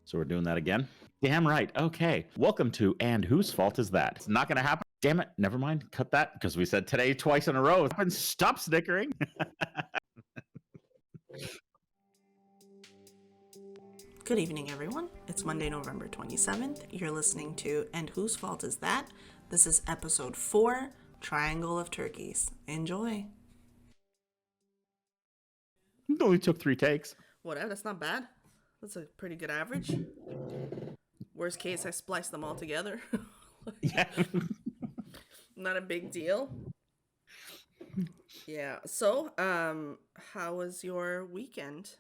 So we're doing that again? Damn right. Okay. Welcome to And Whose Fault Is That? It's not going to happen. Damn it. Never mind. Cut that because we said today twice in a row. And stop snickering. Good evening, everyone. It's Monday, November 27th. You're listening to And Whose Fault Is That? This is episode 4, Triangle of Turkeys. Enjoy. It only took 3 takes. Whatever, that's not bad. That's a pretty good average. Worst case, I spliced them all together. Yeah. Not a big deal. Yeah. So, how was your weekend?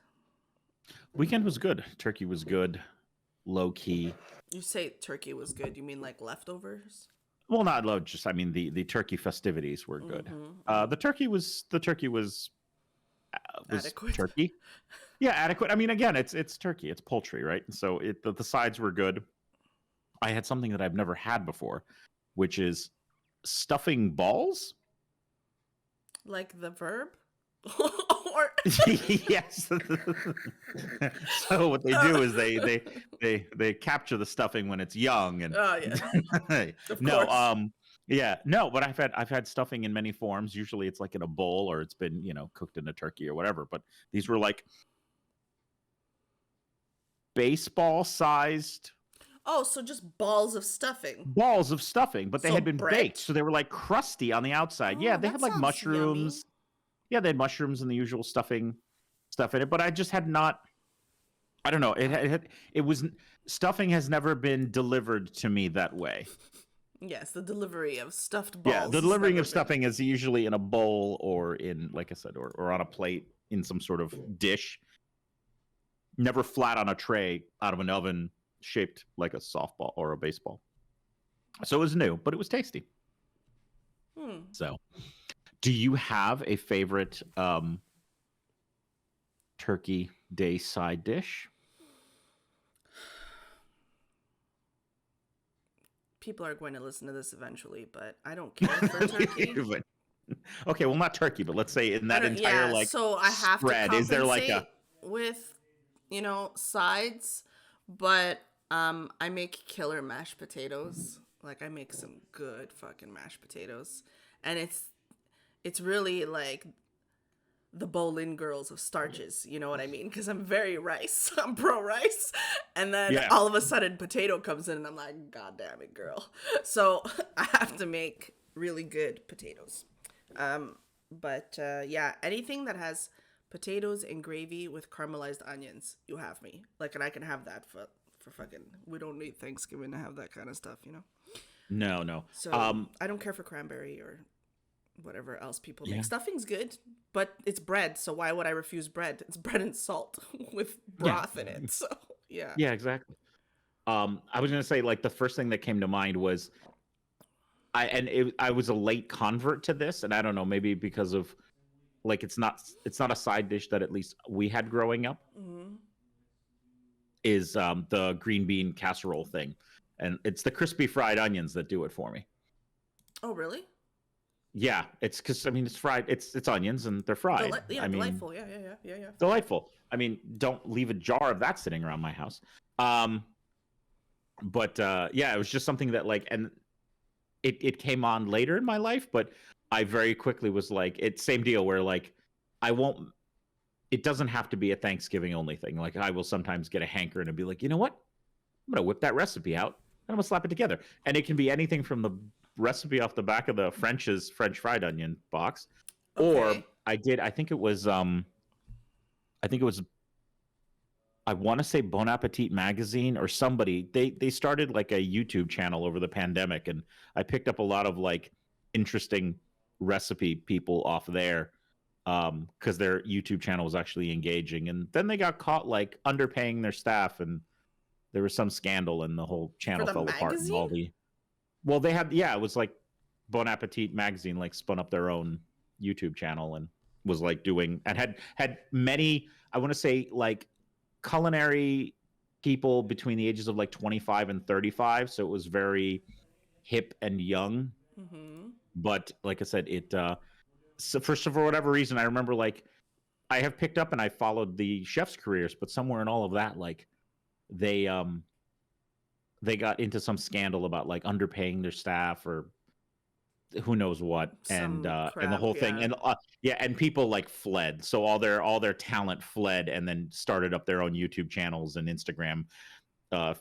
Weekend was good. Turkey was good. Low key. You say turkey was good. You mean like leftovers? Well, not low. Just I mean the turkey festivities were good. Mm-hmm. The turkey was Adequate. turkey. Yeah, adequate. I mean, again, it's turkey. It's poultry, right? So the sides were good. I had something that I've never had before, which is stuffing balls. Like the verb? Or Yes. So what they do is they capture the stuffing when it's young and oh yeah. Of no course. yeah no but I've had stuffing in many forms. Usually it's like in a bowl or it's been cooked in a turkey or whatever, but these were like baseball sized Oh, so just balls of stuffing. balls of stuffing, but they So had been bread? baked, so they were like crusty on the outside. Yeah, Oh, they that had like sounds mushrooms. Yeah, they had mushrooms and the usual stuffing stuff in it, but I just had not. I don't know. It was stuffing has never been delivered to me that way. Yes, the delivery of stuffed balls. Yeah, the has delivering never of stuffing is usually in a bowl or in, like I said, or on a plate in some sort of dish. Never flat on a tray out of an oven shaped like a softball or a baseball. So it was new, but it was tasty. been. So, do you have a favorite Turkey Day side dish? People are going to listen to this eventually, but I don't care for turkey. Okay, well, not turkey, but let's say in that entire so I have spread, to is there like compensate with, sides, but I make killer mashed potatoes. Like I make some good fucking mashed potatoes, and it's really like the Bolin girls of starches, you know what I mean? Because I'm very rice. I'm pro rice. And then all of a sudden potato comes in and I'm like, God damn it, girl. So I have to make really good potatoes. But anything that has potatoes and gravy with caramelized onions, you have me. Like, and I can have that for fucking, we don't need Thanksgiving to have that kind of stuff, No. So I don't care for cranberry or whatever else people make. Yeah. Stuffing's good, but it's bread, so why would I refuse bread? It's bread and salt with broth in it. So yeah. Yeah, exactly. I was gonna say, like, the first thing that came to mind was I was a late convert to this, and I don't know, maybe because of like it's not a side dish that at least we had growing up. Mm-hmm. Is the green bean casserole thing, and it's the crispy fried onions that do it for me. Oh really? Yeah, it's because I mean it's fried. It's onions and they're fried. I mean, delightful. Yeah. delightful. I mean, don't leave a jar of that sitting around my house. But yeah, it was just something that like, and it came on later in my life, but I very quickly was like, it's same deal where like I won't. It doesn't have to be a Thanksgiving only thing. Like I will sometimes get a hankering and be like, you know what? I'm gonna whip that recipe out and I'm gonna slap it together, and it can be anything from the recipe off the back of the French fried onion box, or I think it was I want to say Bon Appetit magazine or somebody, they started like a YouTube channel over the pandemic, and I picked up a lot of like interesting recipe people off there because their YouTube channel was actually engaging, and then they got caught like underpaying their staff, and there was some scandal and the whole channel fell apart and all the well, they had, it was like Bon Appetit magazine like spun up their own YouTube channel and was like doing, and had many, I want to say like culinary people between the ages of like 25 and 35. So it was very hip and young. Mm-hmm. But like I said, so for whatever reason, I remember like I have picked up and I followed the chef's careers, but somewhere in all of that, like they they got into some scandal about like underpaying their staff or who knows what, Some and the crap, whole thing, yeah. and yeah, and people like fled, so all their talent fled, and then started up their own YouTube channels and Instagram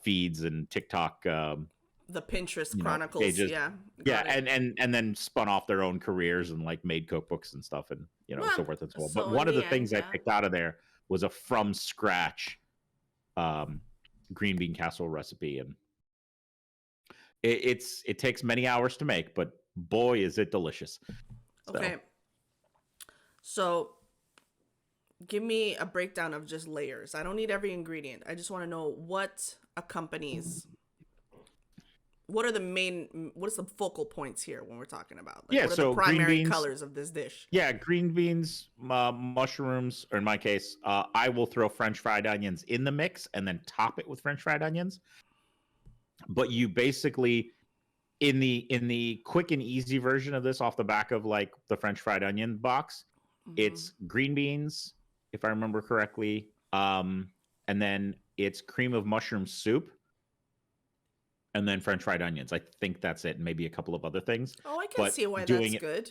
feeds and TikTok, The Pinterest you know, Chronicles, pages. yeah. Yeah, Got it. and then spun off their own careers and like made cookbooks and stuff, and you know, so Well, forth and so on. But so one in of the the end, things I yeah. picked out of there was a from scratch um, green bean casserole recipe, and it takes many hours to make, but boy, is it delicious. So Okay. So give me a breakdown of just layers. I don't need every ingredient. I just want to know what accompanies, what are the main, what is the focal points here when we're talking about? Like, yeah, what are the so green primary beans. colors of this dish? Yeah, green beans, mushrooms, or in my case, I will throw French fried onions in the mix and then top it with French fried onions. But you basically, in the quick and easy version of this, off the back of like the French fried onion box, Mm-hmm. it's green beans, if I remember correctly, and then it's cream of mushroom soup, and then French fried onions. I think that's it, and maybe a couple of other things. Oh, I can But see why doing that's it, good.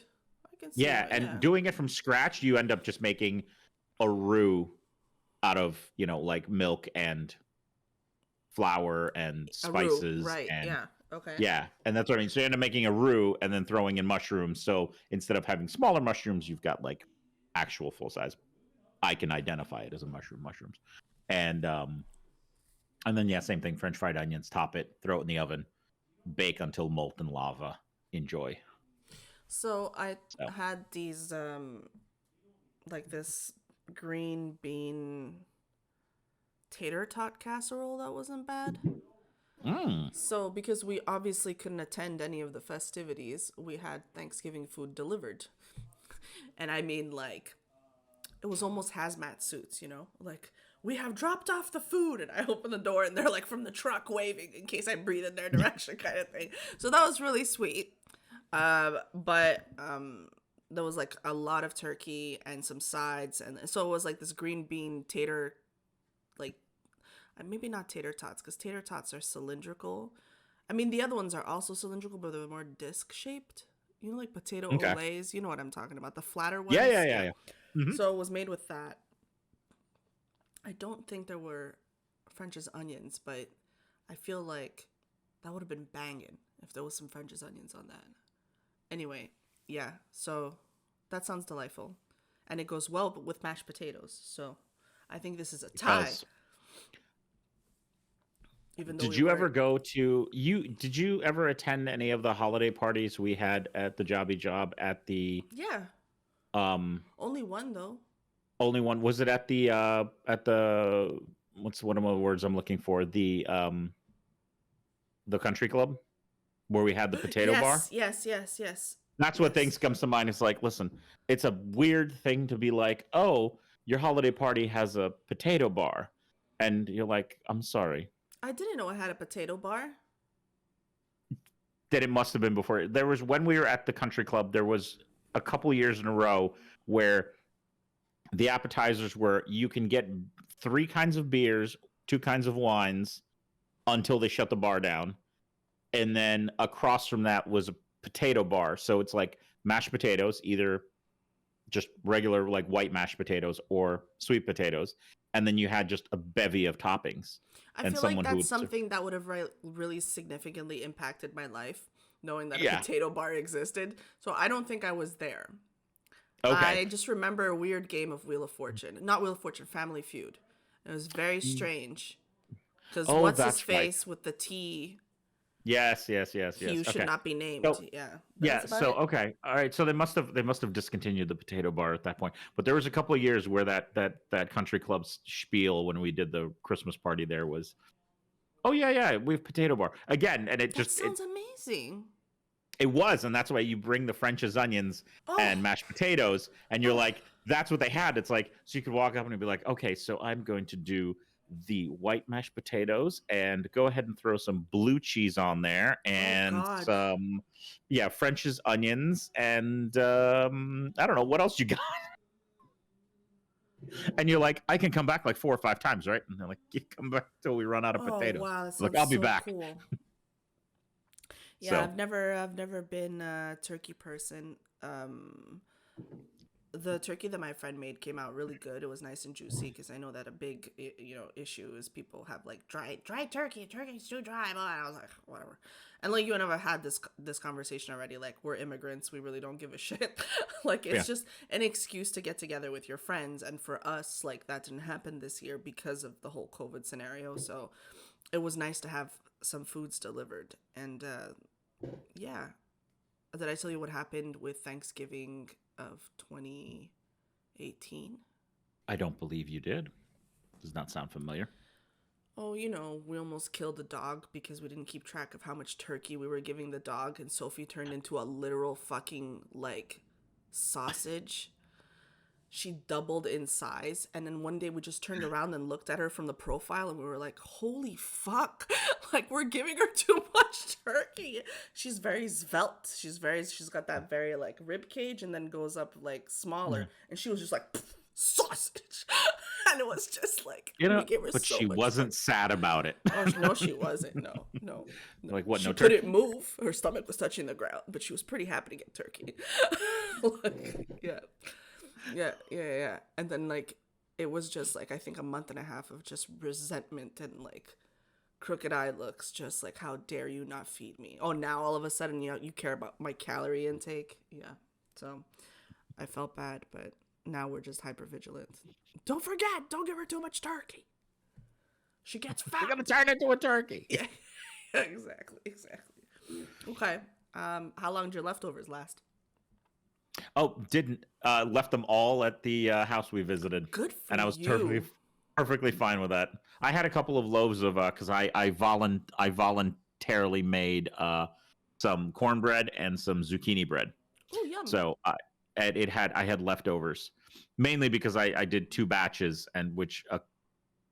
I can see yeah, why, and yeah. doing it from scratch, you end up just making a roux out of, you know, like milk and flour and A roux, spices right? and Yeah. Okay. yeah, and that's what I mean. So you end up making a roux and then throwing in mushrooms. So instead of having smaller mushrooms, you've got like actual full size. I can identify it as a mushrooms. And then yeah, same thing, French fried onions, top it, throw it in the oven, bake until molten lava. Enjoy. So I So had these like this green bean tater tot casserole that wasn't bad. mm, So because we obviously couldn't attend any of the festivities, we had Thanksgiving food delivered. And I mean like it was almost hazmat suits, you know? Like we have dropped off the food and I open the door and they're like from the truck waving in case I breathe in their direction kind of thing. So that was really sweet. But there was like a lot of turkey and some sides, and so it was like this green bean tater, like maybe not tater tots because tater tots are cylindrical. I mean the other ones are also cylindrical, but they're more disc shaped. You know, like potato okay. olays. You know what I'm talking about? The flatter Yeah, ones. yeah, yeah, Yeah. yeah. Hmm. So it was made with that. I don't think there were French's onions, but I feel like that would have been banging if there was some French's onions on that. Anyway, yeah, so that sounds delightful. And it goes well with mashed potatoes. So I think this is a tie, Because even though did we you ever weren't. go to you? Did you ever attend any of the holiday parties we had at the Jobby Job at the Yeah, um only one though. only one? Was it at the what's one of the words I'm looking for? The country club where we had the potato bar? Yes, yes, yes, yes, That's what yes. things comes to mind. It's like, listen, it's a weird thing to be like, oh, your holiday party has a potato bar. And you're like, I'm sorry. I didn't know I had a potato bar. That it must have been before. There was when we were at the country club, there was a couple years in a row where the appetizers were you can get three kinds of beers, two kinds of wines until they shut the bar down. And then across from that was a potato bar. So it's like mashed potatoes, either just regular like white mashed potatoes or sweet potatoes. And then you had just a bevy of toppings. I And feel like someone who that's would something that would have really significantly impacted my life, knowing that a yeah. potato bar existed. So I don't think I was there. Okay. I just remember a weird game of Wheel of Fortune. Not Wheel of Fortune, Family Feud. It was very strange. Because Oh, what's his that's right. face with the T, Yes, yes, yes, he yes. who should Okay. not be named. So Yeah, yeah, that's about so it. okay. All right. So they must have discontinued the potato bar at that point. But there was a couple of years where that country club spiel when we did the Christmas party there was, "Oh yeah, yeah, we have potato bar." Again, and That sounds amazing. it was, and that's why you bring the French's onions Oh, and mashed potatoes, and you're oh. like, that's what they had. It's like, so you could walk up and be like, okay, so I'm going to do the white mashed potatoes and go ahead and throw some blue cheese on there Oh and God. some, yeah, French's onions and I don't know what else you got. And you're like, I can come back like 4 or 5 times, right? And they're like, you come back till we run out of Oh potatoes. wow, that I'm like, sounds I'll be so back. cool. Yeah, So I've never been a turkey person. The turkey that my friend made came out really good. It was nice and juicy because I know that a big issue is people have like dry turkey's too dry. And I was like, whatever. And like you and I have had this conversation already. Like we're immigrants, we really don't give a shit. Like yeah, it's just an excuse to get together with your friends. And for us, like that didn't happen this year because of the whole COVID scenario. So it was nice to have some foods delivered. And yeah, did I tell you what happened with Thanksgiving of 2018? I don't believe you did. Does not sound familiar. Oh, we almost killed the dog because we didn't keep track of how much turkey we were giving the dog, and Sophie turned into a literal fucking, like, sausage. She doubled in size, and then one day we just turned around and looked at her from the profile, and we were like, holy fuck. Like, we're giving her too much turkey. She's very svelte. She's got that very, like, rib cage, and then goes up, like, smaller. Yeah. And she was just like, sausage. And it was just like, You know, we gave her but so she much wasn't turkey. sad about it. Oh, no, she wasn't. No, no. Like, what, She no couldn't turkey? move. Her stomach was touching the ground, but she was pretty happy to get turkey. Like, yeah. Yeah. And then, like, it was just, like, I think a month and a half of just resentment and, like, crooked eye looks, just like, how dare you not feed me? Oh, now all of a sudden, you care about my calorie intake? Yeah. So I felt bad, but now we're just hyper vigilant. Don't forget, don't give her too much turkey. She gets fat. We're gonna turn into a turkey. Yeah, exactly. Okay. How long did your leftovers last? Oh, didn't left them all at the house we visited. Good for And I was you. perfectly fine with that. I had a couple of loaves of because I voluntarily made some cornbread and some zucchini bread. Oh, yum. So I had leftovers, mainly because I did 2 batches, and which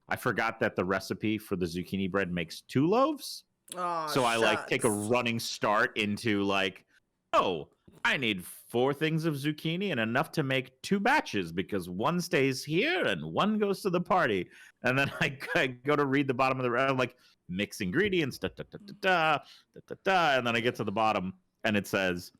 I forgot that the recipe for the zucchini bread makes 2 loaves. Oh, So I like take a shucks. running start into like, oh, I need 4 things of zucchini and enough to make 2 batches because one stays here and one goes to the party. And then I go to read the bottom of the I'm like mix ingredients, and then I get to the bottom and it says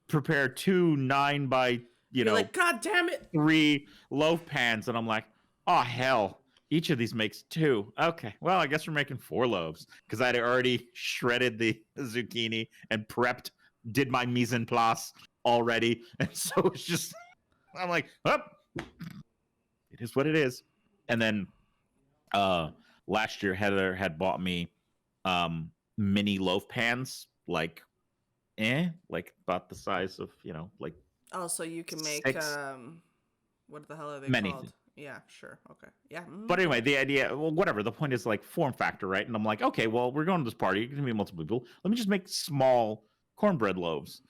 prepare 2 9 by You're like, God damn it. 3 loaf pans, and I'm like, oh hell, each of these makes 2. Okay, well I guess we're making 4 loaves because I'd already shredded the zucchini and did my mise en place already, and so it's just I'm like, oh, it is what it is. And then last year Heather had bought me mini loaf pans, like about the size of like Oh, so you can make 6 what the hell are they many. called? Yeah, sure. Okay. Yeah. But anyway, the idea, well, whatever. The point is like form factor, right? And I'm like, okay, well, we're going to this party. It's gonna be multiple people. Let me just make small cornbread loaves.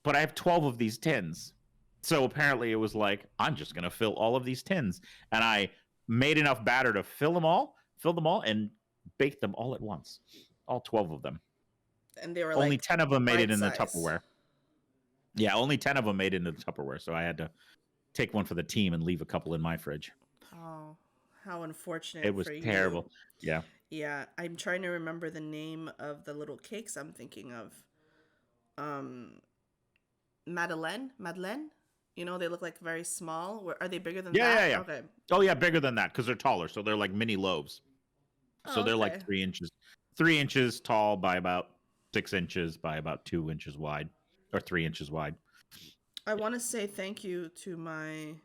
But I have 12 of these tins, so apparently it was like I'm just gonna fill all of these tins, and I made enough batter to fill them all, and bake them all at once, all 12 of them. And they were Only like 10 of them made it bite in the size. Tupperware. Yeah, only 10 of them made it into the Tupperware, so I had to take one for the team and leave a couple in my fridge. Oh, how unfortunate It was for you. terrible. Yeah. Yeah, I'm trying to remember the name of the little cakes I'm thinking of. Madeleine? They look like very small. Are they bigger than that? Yeah. Okay. Oh yeah, bigger than that because they're taller, so they're like mini loaves. So Oh, they're okay. like 3 inches tall by about 6 inches by about 2 inches wide, or 3 inches wide. I want to say thank you to my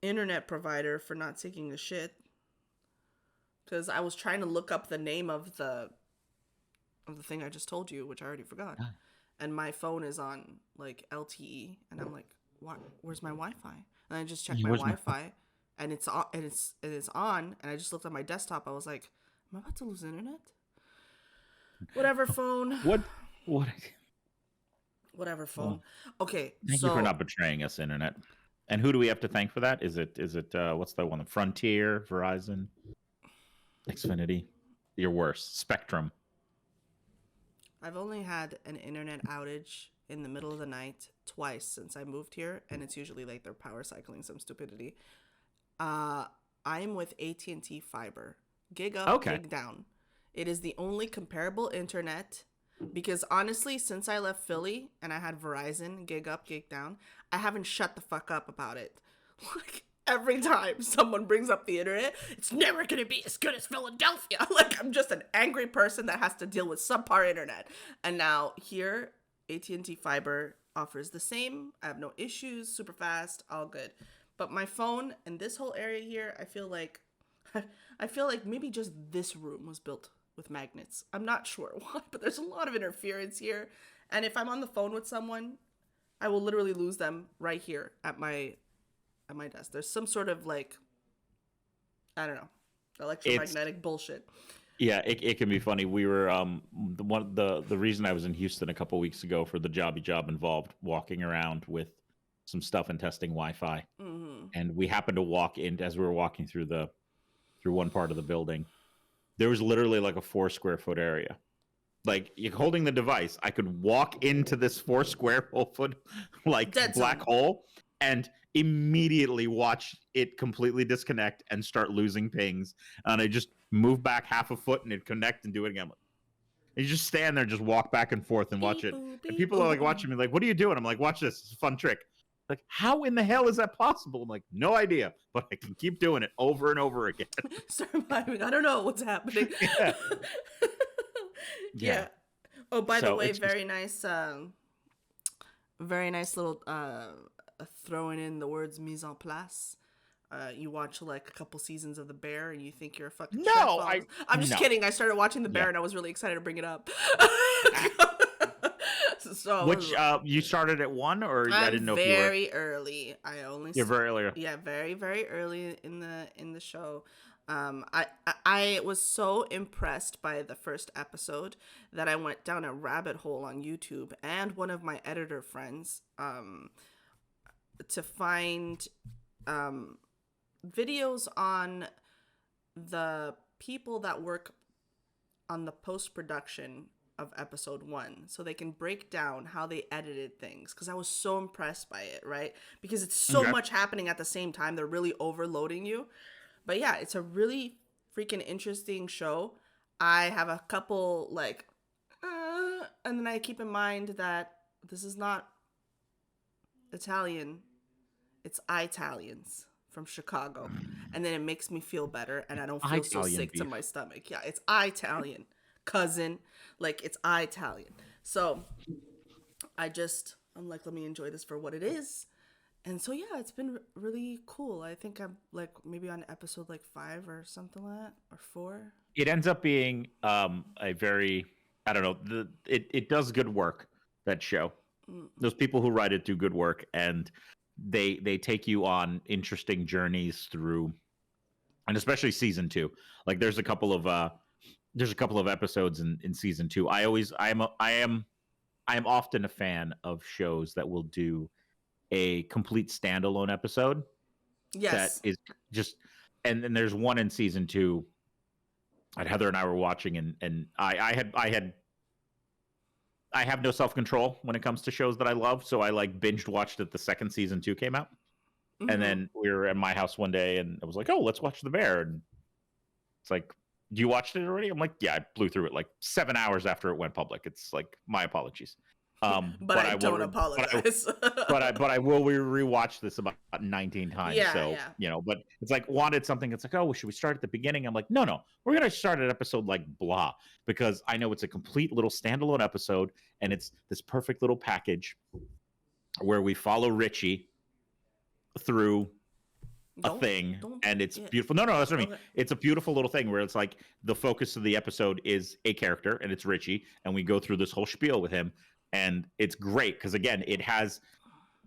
internet provider for not taking a shit, because I was trying to look up the name of the thing I just told you, which I already forgot, and my phone is on like LTE, and I'm like, what? Where's my Wi-Fi? And I just checked my Wi-Fi, and it's on, and it's on, and I just looked at my desktop. I was like, am I about to lose internet? Whatever, phone. What? Whatever, phone. Okay, Thank you for not betraying us, internet. And who do we have to thank for that? Is it what's the one? Frontier, Verizon, Xfinity, your worst, Spectrum. I've only had an internet outage in the middle of the night twice since I moved here, and it's usually like they're power cycling some stupidity. I'm with AT&T Fiber. Gig up, Okay. gig down. It is the only comparable internet because honestly, since I left Philly and I had Verizon, gig up, gig down, I haven't shut the fuck up about it. Like every time someone brings up the internet, it's never gonna be as good as Philadelphia. Like I'm just an angry person that has to deal with subpar internet. And now here, AT&T Fiber offers the same. I have no issues, super fast, all good. But my phone and this whole area here, I feel like maybe just this room was built with magnets. I'm not sure why, but there's a lot of interference here. And if I'm on the phone with someone, I will literally lose them right here at my desk. There's some sort of like, I don't know, electromagnetic bullshit. Yeah, it can be funny. We were the reason I was in Houston a couple weeks ago for the job involved walking around with some stuff and testing Wi-Fi, and we happened to walk in as we were walking through one part of the building. There was literally like a 4 square foot area. Like you holding the device, I could walk into this 4 square foot like Dead black zone. hole and immediately watch it completely disconnect and start losing pings. And I just move back half a foot and it'd connect and do it again. And you just stand there, and just walk back and forth and watch it. And people are like watching me, like, "What are you doing?" I'm like, "Watch this. It's a fun trick." Like, how in the hell is that possible? I'm like, no idea, but I can keep doing it over and over again. Start miming. I don't know what's happening. Yeah. Yeah. Oh, by the So way, it's very nice little throwing in the words mise en place. You watch like a couple seasons of The Bear and you think you're a fucking chef. No, I'm just no. kidding. I started watching The Bear Yeah. and I was really excited to bring it up. So Which you started at 1, or I didn't know if you were. very early. You're very early. Yeah, very very early in the show. I was so impressed by the first episode that I went down a rabbit hole on YouTube and one of my editor friends to find videos on the people that work on the post-production of episode 1 so they can break down how they edited things, because I was so impressed by it, right? Because it's so much happening at the same time. They're really overloading you. But yeah, it's a really freaking interesting show. I have a couple like and then I keep in mind that this is not Italian, it's Italians from Chicago, and then it makes me feel better and I don't feel so Italian sick to beef. my stomach. Yeah, it's Italian cousin, like it's Italian. So I'm like, let me enjoy this for what it is. And so yeah, it's been really cool. I think I'm like maybe on episode like 5 or something like that, or 4. It ends up being a very, I don't know, it does good work, that show. Those people who write it do good work, and they take you on interesting journeys through, and especially season 2. Like there's a couple of episodes in season 2. I am often a fan of shows that will do a complete standalone episode that Yes. is just, and then there's one in season 2 that Heather and I were watching, and I have no self-control when it comes to shows that I love, so I like binged watched it the second season 2 came out. And then we were at my house one day and I was like, "Oh, let's watch The Bear." And it's like, "Do you watched it already?" I'm like, "Yeah, I blew through it like 7 hours after it went public." It's like, my apologies. But I don't apologize. But I will rewatch this about 19 times. Yeah, so yeah. but it's like wanted something. It's like, oh, should we start at the beginning? I'm like, no, we're gonna start at episode like blah, because I know it's a complete little standalone episode, and it's this perfect little package where we follow Richie through a thing, and it's beautiful. No, that's what I mean. Okay. It's a beautiful little thing where it's like the focus of the episode is a character, and it's Richie, and we go through this whole spiel with him. And it's great because again, it has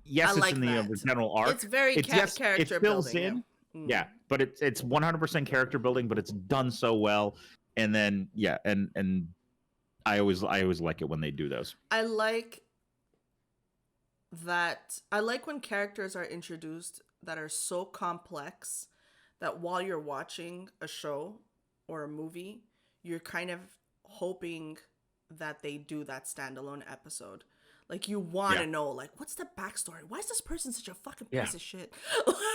it's like in the general arc. It's very character it fills building. Yeah, but it's 100% character building, but it's done so well. And then and I always like it when they do those. I like when characters are introduced that are so complex that while you're watching a show or a movie, you're kind of hoping that they do that standalone episode. Like you want Yeah. to know, like, what's the backstory? Why is this person such a fucking Yeah. piece of shit?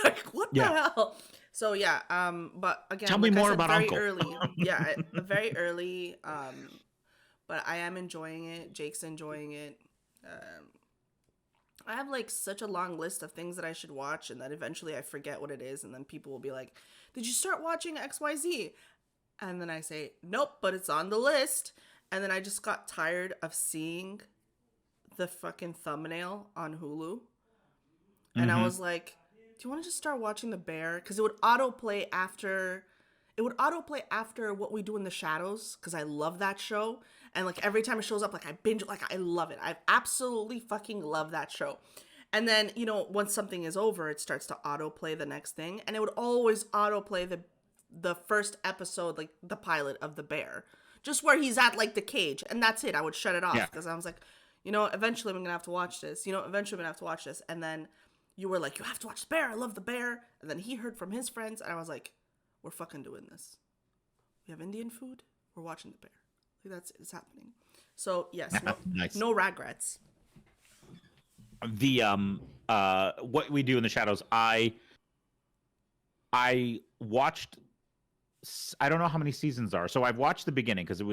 Like, what the Yeah. hell? So yeah, but Tell again, me like I more said, about very Uncle. early. Yeah, very early. But I am enjoying it. Jake's enjoying it. Um, I have like such a long list of things that I should watch, and then eventually I forget what it is, and then people will be like, "Did you start watching XYZ?" And then I say, "Nope, but it's on the list." And then I just got tired of seeing the fucking thumbnail on Hulu, and I Mm-hmm. was like, "Do you want to just start watching The Bear?" Because it would autoplay after. It would autoplay after What We Do in the Shadows, because I love that show. And like every time it shows up, like I binge, like I love it. I absolutely fucking love that show. And then, you know, once something is over, it starts to autoplay the next thing. And it would always autoplay the first episode, like the pilot of The Bear. Just where he's at like the cage. And that's it. I would shut it Yeah. off because I was like, you know, eventually I'm gonna have to watch this. You know, eventually I'm gonna have to watch this. And then you were like, you have to watch The Bear. I love The Bear. And then he heard from his friends, and I was like, we're fucking doing this. We have Indian food. We're watching The Bear. Like that's it's happening. So yes, Nice. no regrets. The What We Do in the Shadows, I watched, I don't know how many seasons are. So I've watched the beginning because it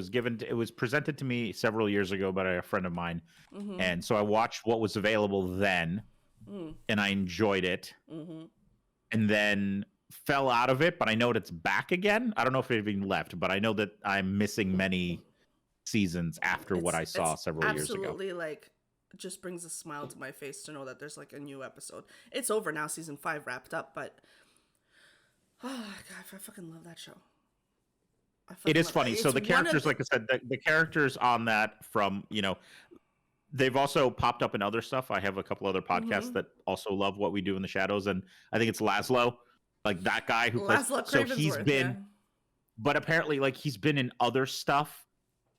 was presented to me several years ago by a friend of mine. Mm-hmm. And so I watched what was available then, and I enjoyed it. Mm-hmm. And then fell out of it, but I know it's back again. I don't know if it even left, but I know that I'm missing many seasons after what I saw several years ago. Absolutely, like, just brings a smile to my face to know that there's like a new episode. It's over now, season 5 wrapped up, but oh god, I fucking love that show. It is funny. So the characters, like I said, the characters on that from, you know, they've also popped up in other stuff. I have a couple other podcasts that also love What We Do in the Shadows, and I think it's Laszlo, like that guy who plays. Laszlo So he's Cravensworth, been, yeah. but apparently, like he's been in other stuff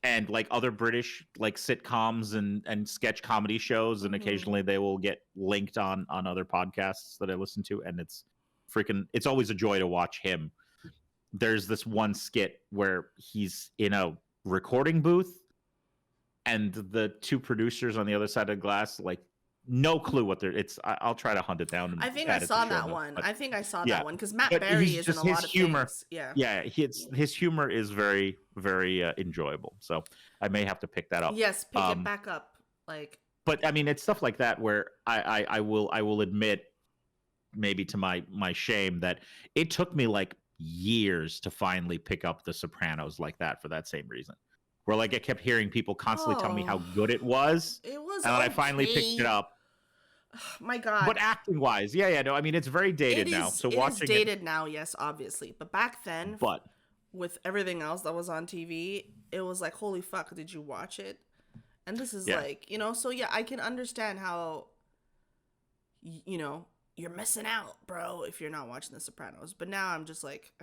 and like other British like sitcoms and sketch comedy shows, and occasionally they will get linked on other podcasts that I listen to, and it's always a joy to watch him. There's this one skit where he's in a recording booth, and the two producers on the other side of the glass, like, no clue what they're. I'll try to hunt it down. And I think I saw that one. I think I saw that one because Matt Berry is in a lot of things. Yeah, yeah, his humor is very, very enjoyable. So I may have to pick that up. Yes, pick it back up. Like, but I mean, it's stuff like that where I will admit, maybe to my shame, that it took me like years to finally pick up The Sopranos like that, for that same reason. Where like I kept hearing people constantly tell me how good it was, it was, and when I finally picked it up. My god. But acting wise, yeah, no, I mean it's very dated now. So watching it is dated now, yes, obviously. But back then, but with everything else that was on TV, it was like, holy fuck, did you watch it? And this is like, you know, so yeah, I can understand how, you know, you're missing out, bro, if you're not watching The Sopranos. But now I'm just like,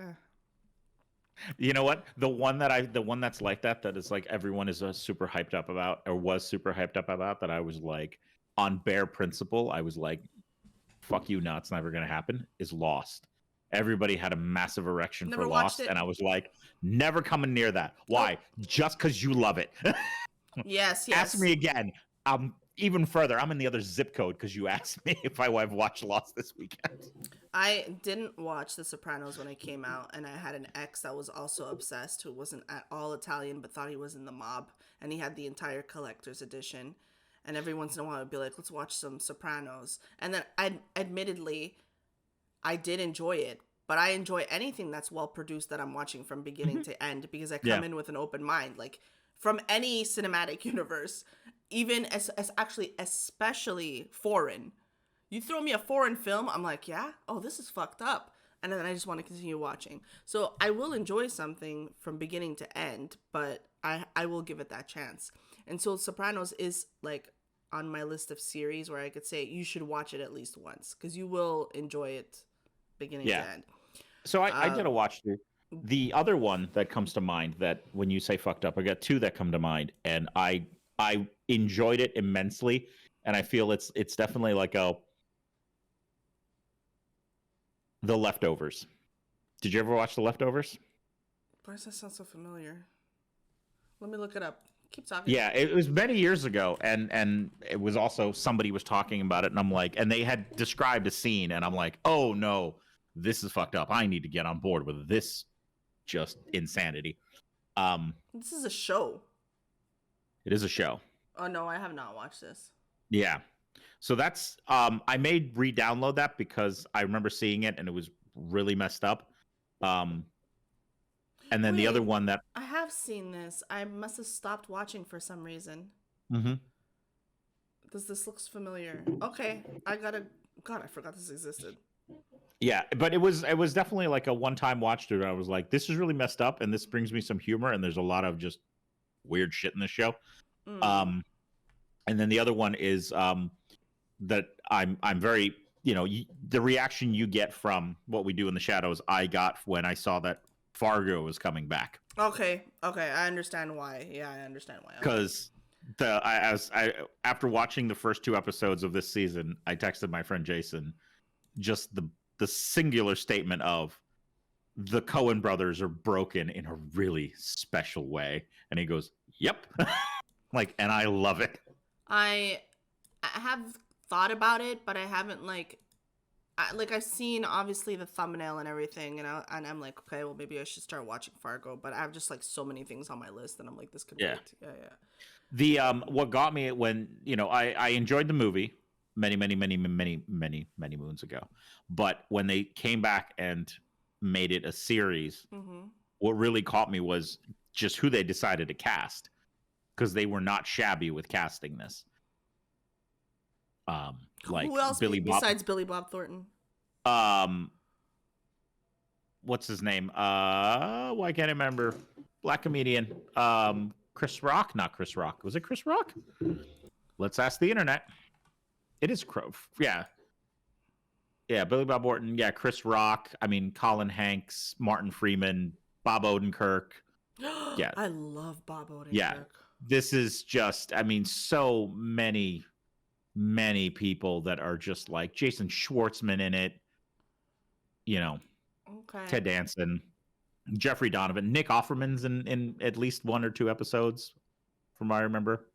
You know what? The one that's like that is like everyone is super hyped up about, or was super hyped up about, that I was like, on bare principle, I was like, fuck you, no, it's never gonna happen, is Lost. Everybody had a massive erection for Lost, and I was like, never coming near that. Why? Just because you love it. Yes. Ask me again. Even further, I'm in the other zip code because you asked me if I've watched Lost this weekend. I didn't watch The Sopranos when it came out, and I had an ex that was also obsessed, who wasn't at all Italian but thought he was in the mob, and he had the entire collector's edition. And every once in a while, I'd be like, let's watch some Sopranos. And then, admittedly, I did enjoy it, but I enjoy anything that's well produced that I'm watching from beginning to end, because I come in with an open mind. Like, from any cinematic universe, even as actually, especially foreign. You throw me a foreign film, I'm like, yeah, oh, this is fucked up. And then I just want to continue watching. So I will enjoy something from beginning to end, but I will give it that chance. And so Sopranos is like on my list of series where I could say you should watch it at least once, because you will enjoy it beginning to end. So I did a watch through. The other one that comes to mind, that when you say fucked up, I got two that come to mind, and I enjoyed it immensely, and I feel it's definitely like The Leftovers. Did you ever watch The Leftovers? Why does that sound so familiar? Let me look it up. Keep talking. Yeah, it was many years ago, and it was also somebody was talking about it, and I'm like, and they had described a scene, and I'm like, oh no, this is fucked up. I need to get on board with this, just insanity. This is a show. It is a show. Oh no, I have not watched this. Yeah, so that's I made re-download that because I remember seeing it and it was really messed up. And then the other Wait, one that I have seen this. I must have stopped watching for some reason. Mhm. This looks familiar. Okay, God, I forgot this existed. Yeah, but it was definitely like a one-time watch through. I was like, this is really messed up, and this brings me some humor, and there's a lot of just weird shit in the show. Mm. Um, and then the other one is that I'm very the reaction you get from What We Do in the Shadows. I got when I saw that Fargo was coming back Okay, I understand why. Yeah, I understand why. Okay. because after watching the first 2 episodes of this season, I texted my friend Jason just the singular statement of the Coen brothers are broken in a really special way, and he goes, "Yep," like, and I love it. I have thought about it, but I haven't I've seen obviously the thumbnail and everything, and I'm like, okay, well maybe I should start watching Fargo, but I have just like so many things on my list, and I'm like, this could Yeah. wait. Yeah. The what got me when I enjoyed the movie many moons ago, but when they came back and made it a series, Mm-hmm. what really caught me was just who they decided to cast, because they were not shabby with casting this. Like Who else Billy Bob. besides Billy Bob Thornton? Um, what's his name? Why can't I remember? Black comedian. Chris Rock, not Chris Rock. Was it Chris Rock? Let's ask the internet. It is Crow. Yeah. Yeah, Billy Bob Thornton. Yeah, Chris Rock. I mean, Colin Hanks, Martin Freeman, Bob Odenkirk. Yeah. I love Bob Odenkirk. Yeah. This is just, I mean, so many people that are just like Jason Schwartzman in it. Okay. Ted Danson, Jeffrey Donovan, Nick Offerman's in at least 1 or 2 episodes, from what I remember.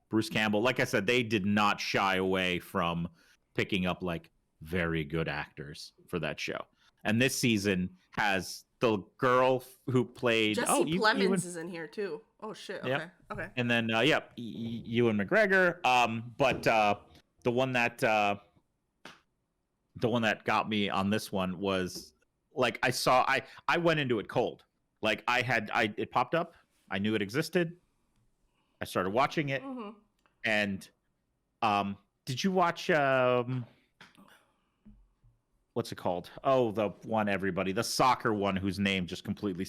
Bruce Campbell. Like I said, they did not shy away from picking up like very good actors for that show. And this season has the girl who played Jesse Plemons is in here too. Oh shit. Okay. Yep. Okay. And then Ewan McGregor. But the one that got me on this one was like I went into it cold. Like it popped up. I knew it existed. I started watching it. Mm-hmm. And did you watch what's it called? Oh, the one the soccer one whose name just completely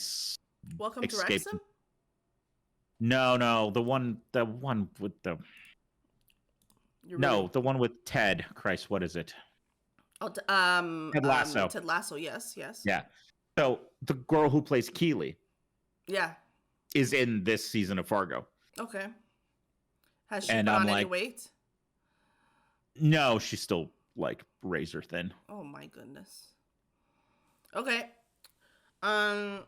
Welcome to escaped. Wrexham? No, the one with the the one with Ted. Christ, what is it? Oh, Ted Lasso. Ted Lasso, yes. Yeah. So the girl who plays Keeley Yeah. is in this season of Fargo. Okay. Has she And put I'm on any like- weight? No, she's still like razor thin. Oh my goodness. Okay. And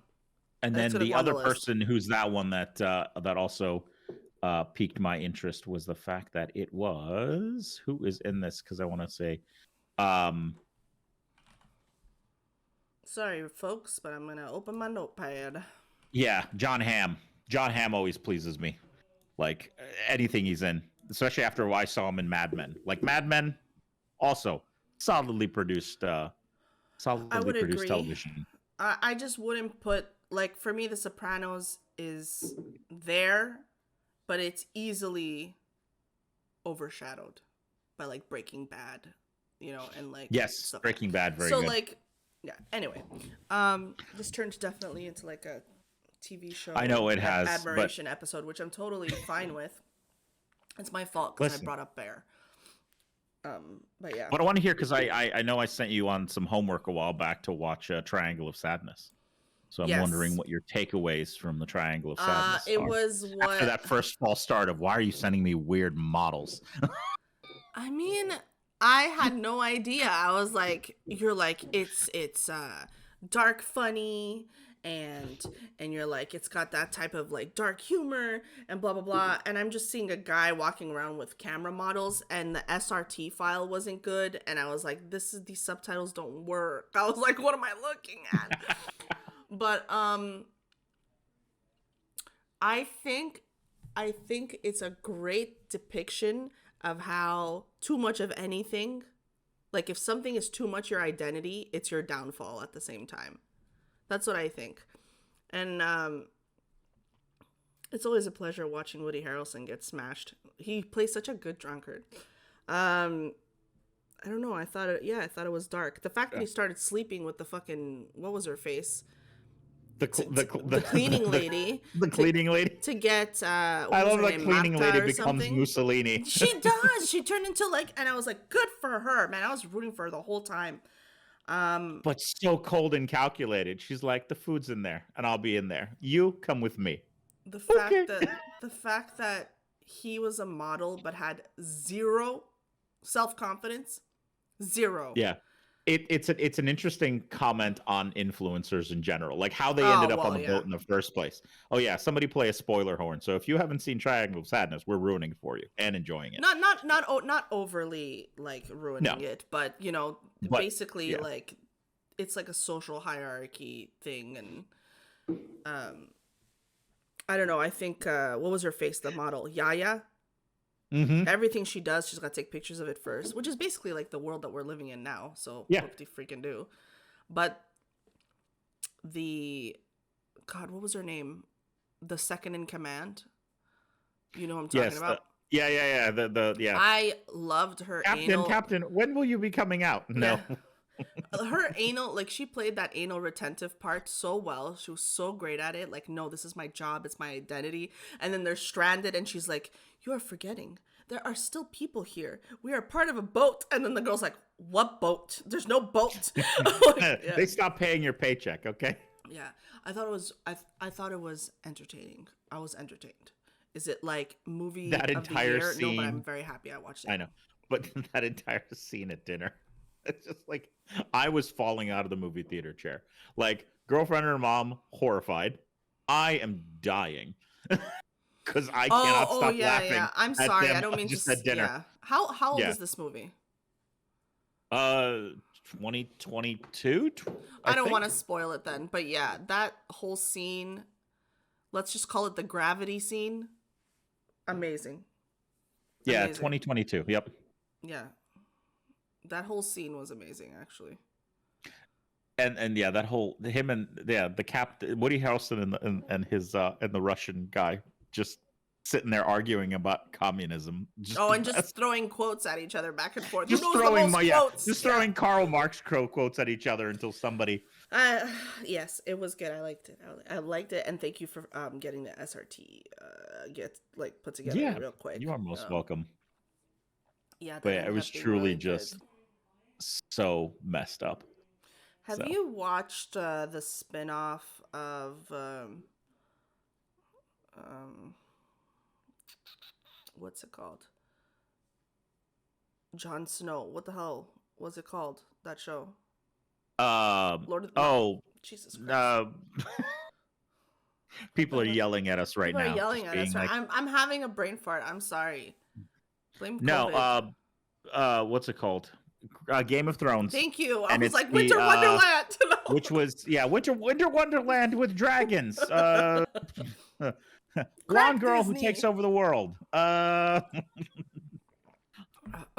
then That's gonna the go on the other list. person who's that one that also piqued my interest was the fact that it was who is in this, because I want to say Sorry, folks, but I'm gonna open my notepad. yeah, John Hamm. John Hamm always pleases me. Like anything he's in, especially after I saw him in Mad Men. Like Mad Men, also solidly produced agree. television. I just wouldn't put, like, for me, The Sopranos is there, but it's easily overshadowed by like Breaking Bad, and like Yes, stuff. Breaking Bad, very So good. like, yeah. Anyway, this turned definitely into like a TV show. I know it has, admiration episode, which I'm totally fine with. It's my fault because I Listen. brought up Bear. But yeah. But I want to hear, because I know I sent you on some homework a while back to watch Triangle of Sadness. So I'm Yes. wondering what your takeaways from the Triangle of Sadness It are. was what After that first false start of, why are you sending me weird models? I mean, I had no idea. I was like, you're like, it's dark funny and you're like, it's got that type of like dark humor and blah blah blah. And I'm just seeing a guy walking around with camera models, and the SRT file wasn't good, and I was like, these subtitles don't work. I was like, what am I looking at? But I think it's a great depiction of how too much of anything, like if something is too much your identity, it's your downfall at the same time. That's what I think. And it's always a pleasure watching Woody Harrelson get smashed. He plays such a good drunkard. I don't know. I thought it was dark. The fact that he started sleeping with the fucking, what was her face? The cleaning lady. The cleaning lady. To get, I love that cleaning lady becomes something? Mussolini. She does. She turned into like, and I was like, good for her, man. I was rooting for her the whole time. But so cold and calculated. She's like, the food's in there, and I'll be in there. You come with me. The fact that he was a model but had zero self-confidence, zero. Yeah. It's an interesting comment on influencers in general, like how they ended up on the boat in the first place. Oh yeah, somebody play a spoiler horn. So if you haven't seen Triangle of Sadness, we're ruining it for you and enjoying it. Not overly like ruining it, but basically like it's like a social hierarchy thing, and I don't know. I think what was her face? The model Yaya. Mm-hmm. Everything she does, she's got to take pictures of it first, which is basically like the world that we're living in now. So what they freaking do. But what was her name? The second in command. You know what I'm talking about? Yeah. I loved her Captain, when will you be coming out? No. Her anal, like she played that anal retentive part so well. She was so great at it. Like, no, this is my job. It's my identity. And then they're stranded and she's like, you are forgetting. There are still people here. We are part of a boat. And then the girl's like, what boat? There's no boat. They stopped paying your paycheck, okay? Yeah. I thought it was entertaining. I was entertained. Is it like movie that of entire the year? scene? No, but I'm very happy I watched it. I know. But that entire scene at dinner, it's just like I was falling out of the movie theater chair. Like girlfriend and her mom, horrified. I am dying. Because I cannot stop laughing. Yeah. I'm sorry. I don't mean just to. At dinner. Yeah. How old is this movie? 2022. I don't want to spoil it then, but yeah, that whole scene. Let's just call it the gravity scene. Amazing. Yeah, 2022. Yep. Yeah, that whole scene was amazing, actually. And yeah, that whole him and the captain Woody Harrelson and his and the Russian guy just sitting there arguing about communism. Just throwing quotes at each other back and forth. Just throwing Karl Marx quotes at each other until somebody. Yes, it was good. I liked it. I liked it, and thank you for getting the SRT put together real quick. You are most welcome. Yeah, but it was truly really just so messed up. Have you watched the spin-off of what's it called? Jon Snow. What the hell was it called? That show? Lord of the Jesus Christ. People are yelling at us right now. People are yelling at us. Like... I'm having a brain fart. I'm sorry. Blame COVID. No, what's it called? Game of Thrones. Thank you. I was like Winter Wonderland. Which was Winter Wonderland with dragons. Blonde girl who takes over the world. Oh,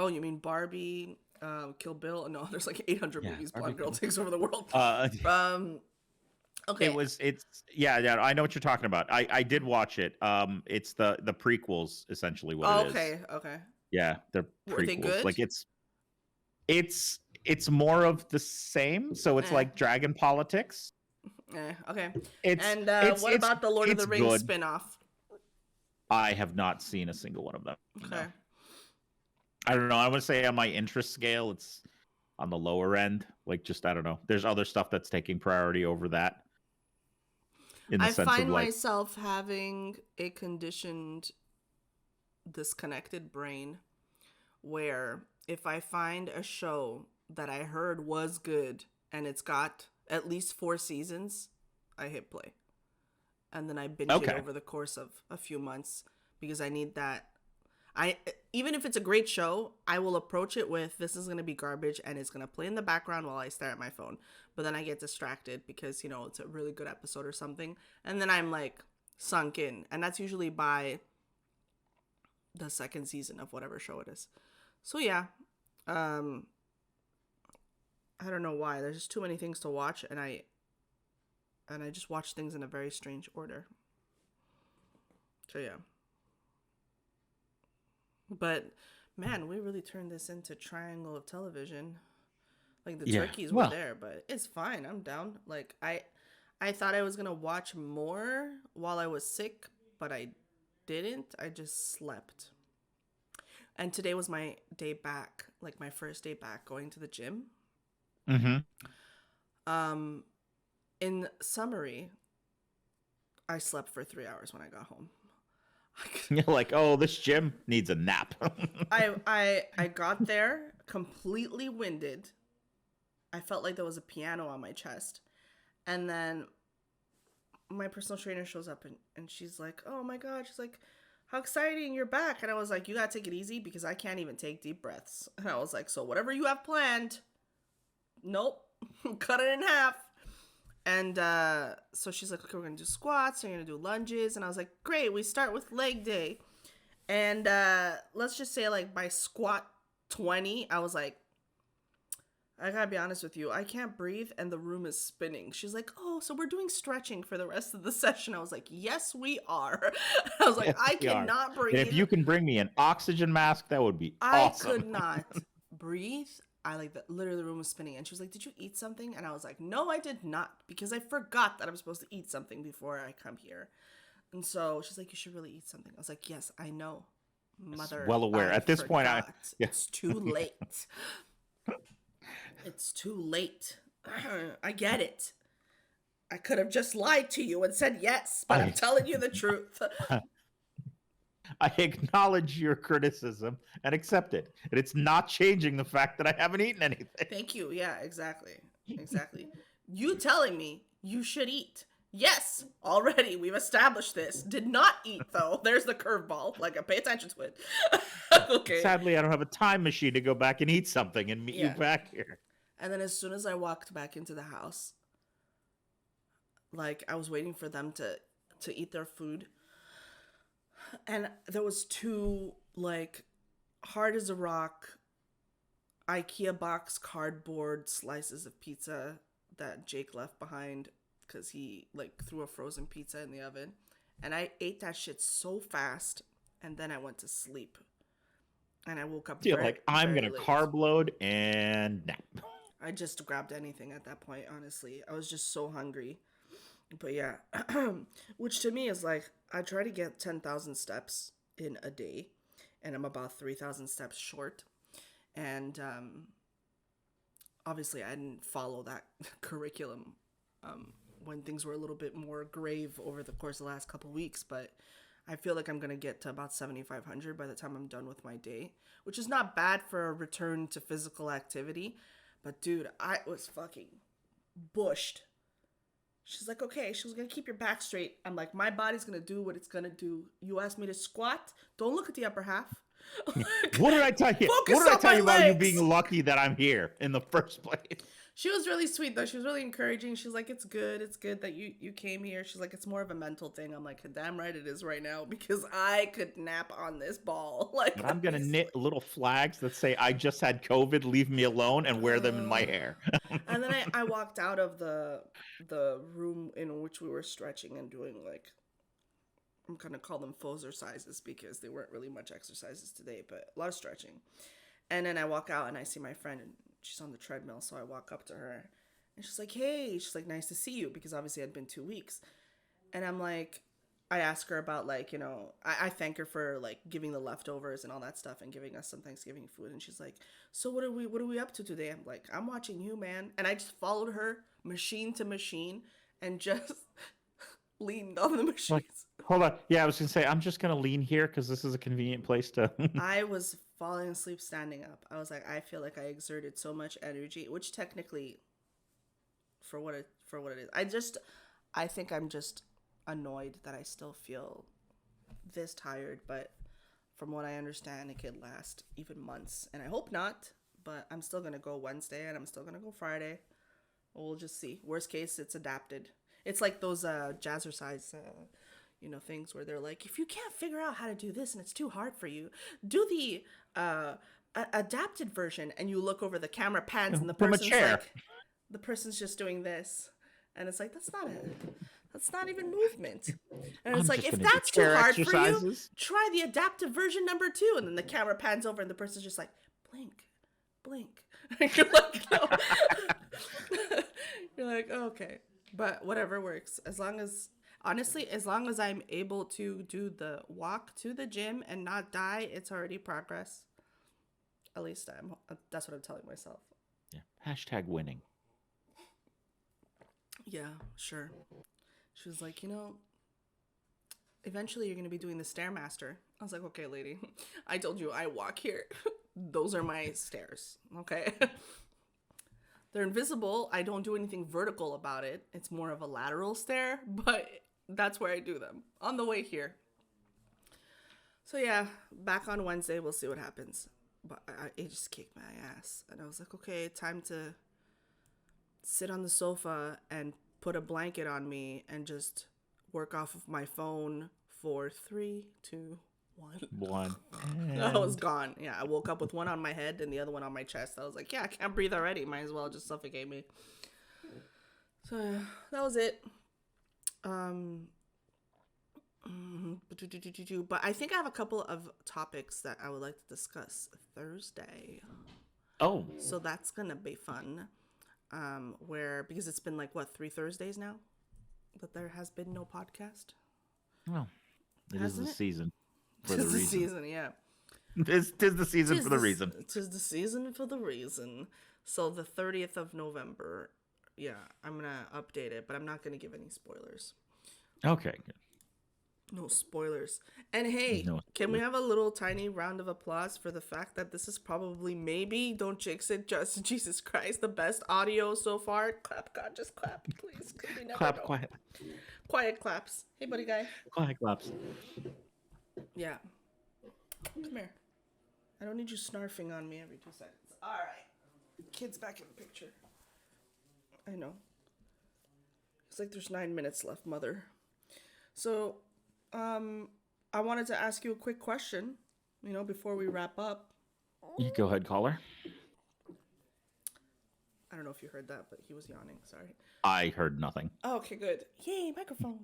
you mean Barbie? Kill Bill? No, there's like 800 movies. Blonde girl takes over the world. Okay. I know what you're talking about. I did watch it. It's the prequels essentially what it is. Okay. Yeah, they're prequels. Were they good? Like it's more of the same. So it's like dragon politics. Okay. What about the Lord of the Rings spinoff? I have not seen a single one of them. Okay. No. I don't know. I would say on my interest scale, it's on the lower end. Like, just I don't know. There's other stuff that's taking priority over that. I find myself having a conditioned, disconnected brain where if I find a show that I heard was good and it's got at least 4 seasons, I hit play. And then I binge it Okay. over the course of a few months because I need that. I Even if it's a great show, I will approach it with this is going to be garbage and it's going to play in the background while I stare at my phone. But then I get distracted because, it's a really good episode or something. And then I'm like sunk in. And that's usually by the second season of whatever show it is. So yeah, um I don't know why. There's just too many things to watch and I just watch things in a very strange order. So yeah. But man, we really turned this into triangle of television. Like the Yeah. turkeys were Well, there, but it's fine. I'm down. Like I thought I was going to watch more while I was sick, but I didn't. I just slept. And today was my day back, like my first day back going to the gym. mm-hmm. Um in summary, I slept for 3 hours when I got home. You're like, oh, this gym needs a nap. I got there completely winded. I felt like there was a piano on my chest. And then my personal trainer shows up and she's like, oh my God. She's like, how exciting, you're back. And I was like, you gotta take it easy because I can't even take deep breaths. And I was like, so whatever you have planned, nope, cut it in half. And so she's like, okay, we're gonna do squats, we're gonna do lunges. And I was like, great, we start with leg day. And let's just say like by squat 20, I was like, I gotta be honest with you, I can't breathe and the room is spinning. She's like, oh, so we're doing stretching for the rest of the session. I was like, yes, we are. I was like, Yes, I we are. cannot breathe. And if you can bring me an oxygen mask, that would be I awesome. could not breathe. I like that. Literally, the room was spinning, and she was like, "Did you eat something?" And I was like, "No, I did not," because I forgot that I'm supposed to eat something before I come here. And so she's like, "You should really eat something." I was like, "Yes, I know, mother." Well aware. I At this point, forgot. yeah. It's too late. It's too late. I get it. I could have just lied to you and said yes, but I'm telling you the truth. I acknowledge your criticism and accept it. And it's not changing the fact that I haven't eaten anything. Thank you. Yeah, exactly. Exactly. You telling me you should eat. Yes, already we've established this. Did not eat though. There's the curveball. Like, pay attention to it. Okay. Sadly, I don't have a time machine to go back and eat something and meet you back here. And then as soon as I walked back into the house, like I was waiting for them to eat their food. And there was two like hard as a rock IKEA box cardboard slices of pizza that Jake left behind because he like threw a frozen pizza in the oven. And I ate that shit so fast and then I went to sleep. And I woke up I'm going to late. carb load and nap. I just grabbed anything at that point, honestly. I was just so hungry. But yeah, which to me is like, I try to get 10,000 steps in a day, and I'm about 3,000 steps short. And obviously, I didn't follow that curriculum when things were a little bit more grave over the course of the last couple weeks. But I feel like I'm going to get to about 7,500 by the time I'm done with my day, which is not bad for a return to physical activity. But dude, I was fucking bushed. She's like, okay, she was going to keep your back straight. I'm like, my body's going to do what it's going to do. You asked me to squat. Don't look at the upper half. What did I tell you? What did I tell you about you being lucky that I'm here in the first place? She was really sweet, though. She was really encouraging. She's like, it's good. It's good that you came here. She's like, it's more of a mental thing. I'm like, damn right it is right now because I could nap on this ball. Like, but I'm going to knit little flags that say, I just had COVID, leave me alone, and wear them in my hair. And then I walked out of the room in which we were stretching and doing like, I'm going to call them exercises because they weren't really much exercises today, but a lot of stretching. And then I walk out and I see my friend and she's on the treadmill. So I walk up to her and she's like, hey, she's like, nice to see you. Because obviously it had been 2 weeks. And I'm like, I ask her about like, I thank her for like giving the leftovers and all that stuff and giving us some Thanksgiving food. And she's like, so what are we up to today? I'm like, I'm watching you, man. And I just followed her machine to machine and just leaned on the machines. Like, hold on. Yeah, I was going to say, I'm just going to lean here because this is a convenient place to... I was falling asleep standing up. I was like, I feel like I exerted so much energy, which technically, for what it is, I think I'm just annoyed that I still feel this tired, but from what I understand, it could last even months, and I hope not. But I'm still gonna go Wednesday, and I'm still gonna go Friday. We'll just see. Worst case, it's adapted. It's like those jazzercise, things where they're like, if you can't figure out how to do this and it's too hard for you, do the adapted version. And you look over the camera pans, and From a chair. the person's just doing this, and it's like that's not even movement. And it's like, if that's too hard for you, try the adaptive version number 2. And then the camera pans over, and the person's just like, blink, blink. You're like, no. You're like, oh, okay, but whatever works. As long as I'm able to do the walk to the gym and not die, it's already progress. At least that's what I'm telling myself. Yeah. Hashtag winning. Yeah, sure. She was like, eventually you're going to be doing the Stairmaster. I was like, okay, lady, I told you I walk here. Those are my stairs, okay? They're invisible. I don't do anything vertical about it. It's more of a lateral stair, but that's where I do them, on the way here. So yeah, back on Wednesday, we'll see what happens. But it just kicked my ass. And I was like, okay, time to sit on the sofa and put a blanket on me and just work off of my phone for 3, 2, 1. I was gone. Yeah, I woke up with one on my head and the other one on my chest. I was like, yeah, I can't breathe already. Might as well just suffocate me. So yeah, that was it. But I think I have a couple of topics that I would like to discuss Thursday. Oh. So that's gonna be fun. Because it's been 3 Thursdays now that there has been no podcast. Well, it is the season. For Tis the the reason. season, yeah. Tis the season for the reason. Tis the season for the reason. So the 30th of November, yeah, I'm going to update it, but I'm not going to give any spoilers. Okay, good. No spoilers. And hey, can we have a little tiny round of applause for the fact that this is probably, maybe, don't jinx it, just Jesus Christ, the best audio so far? Clap, God, just clap, please. Clap, quiet. Quiet claps. Hey, buddy guy. Quiet claps. Yeah. Come here. I don't need you snarfing on me every 2 seconds. All right. Kid's back in the picture. I know. It's like there's 9 minutes left, mother. So, I wanted to ask you a quick question, before we wrap up. You go ahead, caller. I don't know if you heard that, but he was yawning. Sorry. I heard nothing. Oh, okay, good. Yay, microphone.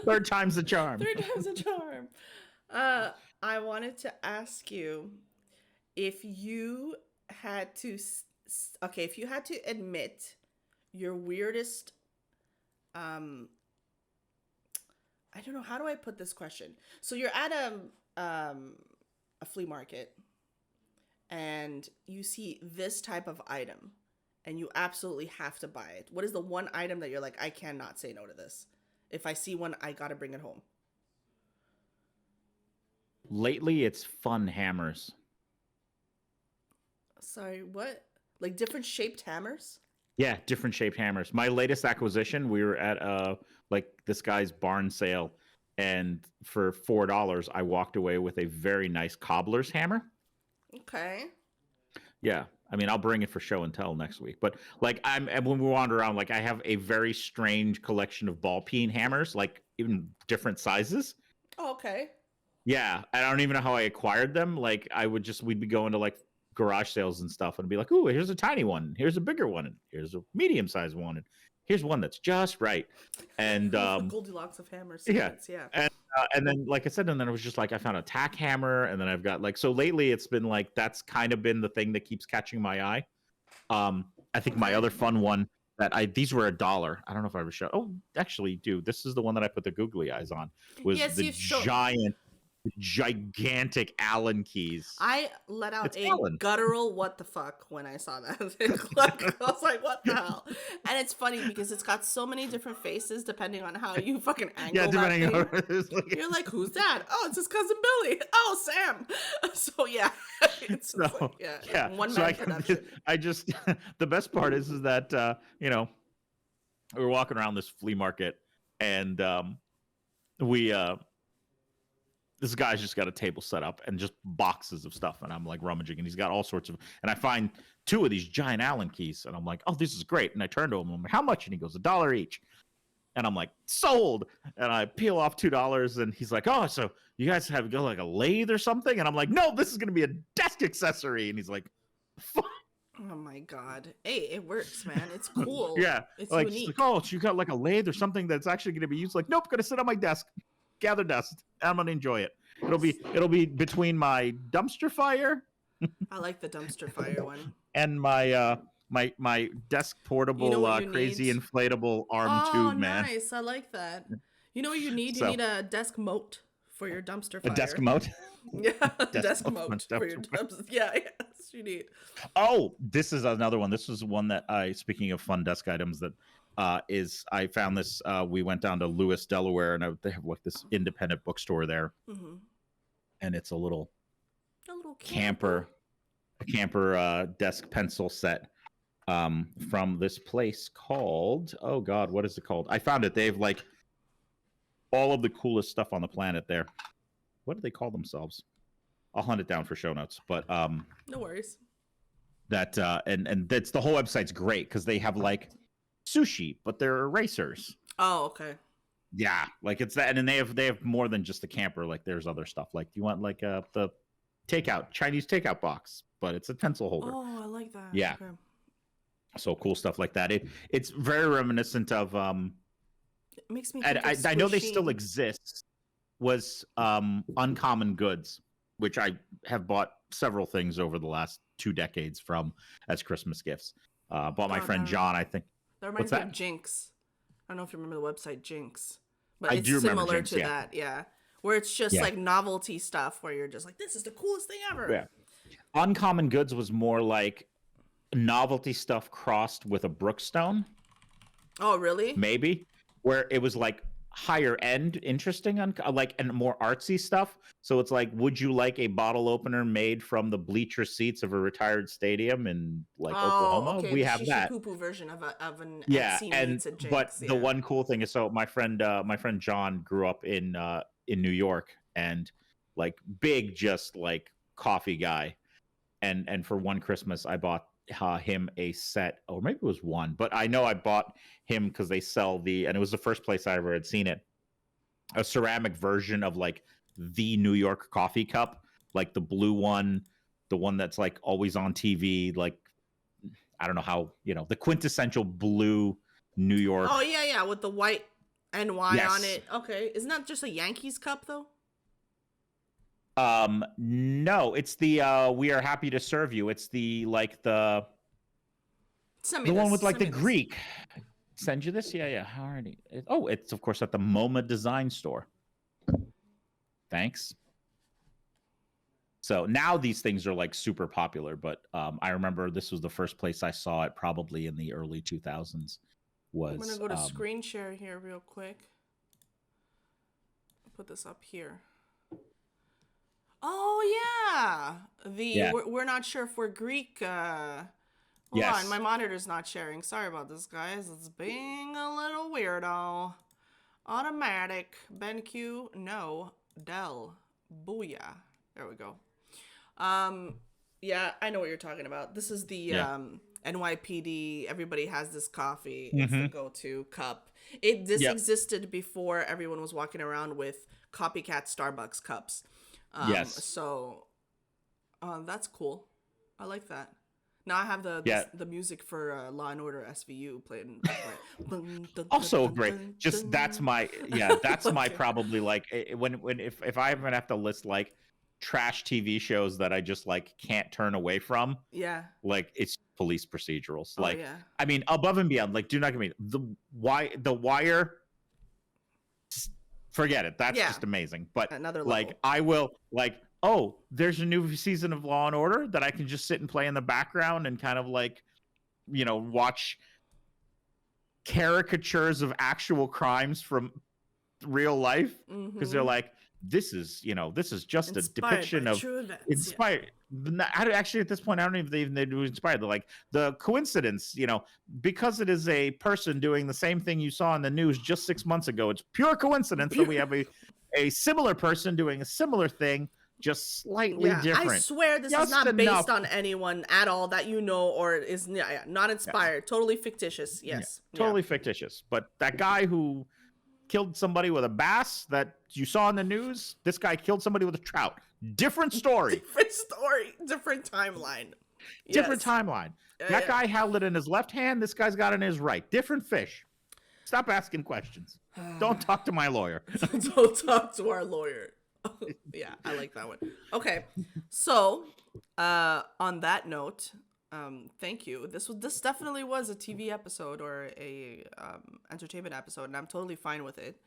Third time's the charm. Third time's the charm. I wanted to ask you if you had to, if you had to admit your weirdest, I don't know, how do I put this question? So you're at a flea market and you see this type of item and you absolutely have to buy it. What is the one item that you're like, I cannot say no to this? If I see one, I gotta bring it home. Lately, it's fun hammers. Sorry, what? Like different shaped hammers? Yeah, different shaped hammers. My latest acquisition, we were at this guy's barn sale, and for $4, I walked away with a very nice cobbler's hammer. Okay. Yeah, I mean, I'll bring it for show and tell next week. But when we wander around, I have a very strange collection of ball peen hammers, even different sizes. Oh, okay. Yeah, I don't even know how I acquired them. We'd be going to garage sales and stuff and be like, ooh, here's a tiny one, here's a bigger one, and here's a medium-sized one, and here's one that's just right. And Goldilocks of hammers. Yeah. And then, like I said, and then it was just I found a tack hammer, and then I've got so lately it's been that's kind of been the thing that keeps catching my eye. I think my other fun one these were $1. I don't know if I ever showed. Oh, actually, dude, this is the one that I put the googly eyes on. Was the gigantic Allen keys. I let out guttural what the fuck when I saw that. I was like, what the hell? And it's funny because it's got so many different faces depending on how you fucking angle that thing. You're like, who's that? Oh, it's his cousin Billy. Oh, Sam. So yeah. It's one man production. I just the best part is that We were walking around this flea market, and we this guy's just got a table set up and just boxes of stuff, and I'm like rummaging, and he's got all sorts of, and I find 2 of these giant Allen keys, and I'm like, oh, this is great. And I turn to him, I'm like, how much? And he goes, $1 each. And I'm like, sold. And I peel off $2, and he's like, oh, so you guys have go like a lathe or something? And I'm like, no, this is gonna be a desk accessory. And he's like, fuck. Oh my god. Hey, it works, man. It's cool. Yeah, It's like, unique. like, oh, so you got like a lathe or something that's actually going to be used? Like, nope, gonna sit on my desk, gather dust. I'm gonna enjoy it. It'll be between my dumpster fire I like the dumpster fire one. and my my desk portable You know what you crazy need? inflatable arm Oh, tube, man. nice. I like that. You know what you need? You So- need a desk moat for your dumpster fire. A desk moat. Yeah, desk moat moat for for your dumpster. Yeah, yes, you need. Oh, this is another one. This was one that speaking of fun desk items, that is I found this. We went down to Lewis, Delaware, and they have like this independent bookstore there, Mm-hmm. and it's a little A little camper desk pencil set from this place called, oh god, what is it called? I found it. They have like all of the coolest stuff on the planet there. What do they call themselves? I'll hunt it down for show notes. But No worries. that and that's, the whole website's great because they have like sushi, but they're erasers. Oh, okay. Yeah, like it's that, and then they have more than just the camper. Like there's other stuff. Like you want like the Chinese takeout box, but it's a pencil holder. Oh, I like that. Yeah. Okay. So cool stuff like that. It's very reminiscent of It makes me. and Think of I know they still squishy. exist. Was Uncommon Goods, which I have bought several things over the last 2 decades from as Christmas gifts. Bought my Oh, friend no. John, I think. That reminds What's me of that? Jinx. I don't know if you remember the website Jinx, but I it's do remember similar Jinx, to yeah. that. Yeah, where it's just Yeah. like novelty stuff, where you're just like, this is the coolest thing ever. Yeah. Uncommon Goods was more like novelty stuff crossed with a Brookstone, Oh, really? maybe, where it was like higher end, interesting, like, and more artsy stuff. So it's like, would you like a bottle opener made from the bleacher seats of a retired stadium in like Oklahoma? Okay, We the have that. poo version of an Yeah, Etsy and meets a Jinx. but yeah. the one cool thing is, so my friend John grew up in New York, and like big, just like coffee guy, and for one Christmas I bought him a set, or maybe it was one, but I know I bought him because they sell and it was the first place I ever had seen it, a ceramic version of like the New York coffee cup, like the blue one, the one that's like always on TV, like I don't know how, the quintessential blue New York. Oh yeah, with the white NY Yes. on it. Okay, isn't that just a Yankees cup though? No, it's the we are happy to serve you. It's the Send me the this, one with like send the me this. Greek. Send you this? Yeah. Alrighty. It's of course at the MoMA Design Store. Thanks. So now these things are like super popular, but I remember this was the first place I saw it, probably in the early 2000s. I'm gonna go to Was screen share here real quick. Put this up here. Oh yeah, Yeah. We're not sure if we're Greek. Hold Yes. on, my monitor's not sharing. Sorry about this, guys. It's being a little weirdo. Automatic. BenQ. No. Dell. Booyah. There we go. Yeah, I know what you're talking about. This is the Yeah. NYPD. Everybody has this coffee. It's the Mhm. go-to cup. This Yep. existed before everyone was walking around with copycat Starbucks cups. Yes. So, that's cool. I like that. Now I have Yeah. the music for Law and Order SVU playing. Also great. Just that's my that's my Okay. probably like when if I ever have to list like trash TV shows that I just like can't turn away from, Yeah. like it's police procedurals. Oh, Like yeah. I mean, above and beyond, like do not get me the Wire, just forget it. That's Yeah. just amazing. But Another like level. I will like, oh, there's a new season of Law and Order that I can just sit and play in the background and kind of like, watch caricatures of actual crimes from real life because they're Mm-hmm. like, this is just a Inspired by depiction of true events. Yeah. inspired. Actually, at this point, I don't even think they do inspired. They're like the coincidence, because it is a person doing the same thing you saw in the news just 6 months ago. It's pure coincidence that we have a similar person doing a similar thing, just slightly Yeah, I different, swear this is just not enough. based on anyone at all that you know or is not Yeah, inspired. Totally fictitious. yeah, Yes. Yeah. totally fictitious. But that guy who killed somebody with a bass that you saw in the news, this guy killed somebody with a trout. Different story. Different story, different timeline. Different Yes. timeline. That Yeah. guy held it in his left hand. This guy's got it in his right. Different fish. Stop asking questions. Don't talk to my lawyer. Don't talk to our lawyer. Yeah, I like that one. Okay, so on that note, thank you. This definitely was a TV episode or a entertainment episode, and I'm totally fine with it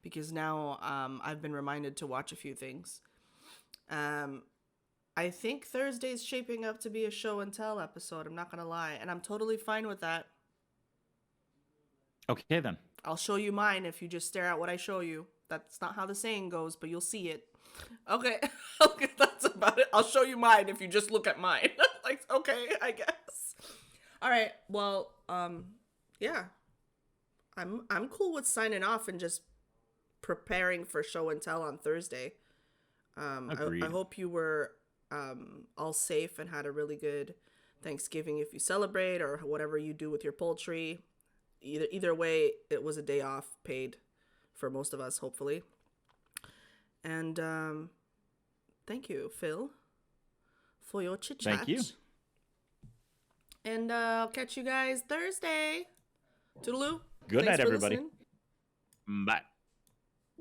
because now I've been reminded to watch a few things. I think Thursday's shaping up to be a show and tell episode. I'm not gonna lie, and I'm totally fine with that. Okay, then. I'll show you mine if you just stare at what I show you. That's not how the saying goes, but you'll see it. Okay. Okay, that's about it. I'll show you mine if you just look at mine. Like, okay, I guess. All right. Well, yeah. I'm cool with signing off and just preparing for show and tell on Thursday. Agreed. I hope you were all safe and had a really good Thanksgiving if you celebrate or whatever you do with your poultry. Either way, it was a day off paid for most of us, hopefully. And thank you, Phil, for your chit chat. Thank you. And I'll catch you guys Thursday. Toodaloo. Good Thanks night, for everybody. listening. Bye.